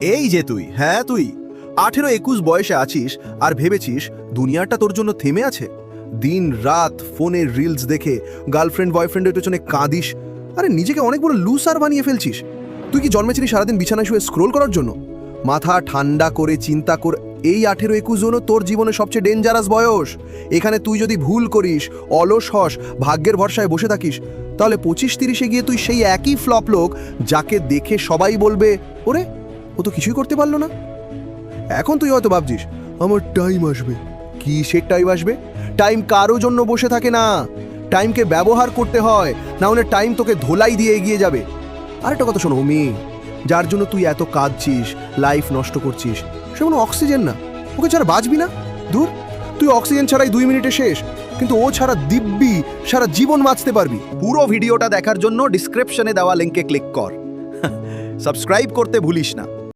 এই যে তুই, হ্যাঁ তুই 18-21 বয়সে আছিস আর ভেবেছিস দুনিয়াটা তোর জন্য থেমে আছে। দিন রাত ফোনের রিলস দেখে গার্লফ্রেন্ড বয়ফ্রেন্ডের পেছনে কাঁদিস। আরে নিজেকে অনেক বড় লুসার বানিয়ে ফেলছিস। তুই কি জন্মেছিলি সারাদিন বিছানায় শুয়ে স্ক্রোল করার জন্য? মাথা ঠান্ডা করে চিন্তা কর, এই 18-21 জনও তোর জীবনে সবচেয়ে ডেঞ্জারাস বয়স। এখানে তুই যদি ভুল করিস, অলস হস, ভাগ্যের ভরসায় বসে থাকিস, তাহলে 25-30-এ গিয়ে তুই সেই একই ফ্লপ লোক যাকে দেখে সবাই বলবে ওরে ও তো কিছুই করতে পারলো না। এখন তুই হয়তো ভাবছিস আমার টাইম আসবে। কিসের টাইম আসবে? টাইম কারো জন্য বসে থাকে না, টাইমকে ব্যবহার করতে হয়, না হলে টাইম তোকে ধোলাই দিয়ে এগিয়ে যাবে। আরেকটা কথা শোনো মেয়ে, যার জন্য তুই এত কাঁদছিস, লাইফ নষ্ট করছিস, সে কোনো অক্সিজেন না, ওকে ছাড়া বাঁচবি না। দূর, তুই অক্সিজেন ছাড়াই 2 মিনিটে শেষ, কিন্তু ও ছাড়া দিব্যি সারা জীবন বাঁচতে পারবি। পুরো ভিডিওটা দেখার জন্য ডিসক্রিপশনে দেওয়া লিঙ্কে ক্লিক কর। সাবস্ক্রাইব করতে ভুলিস না।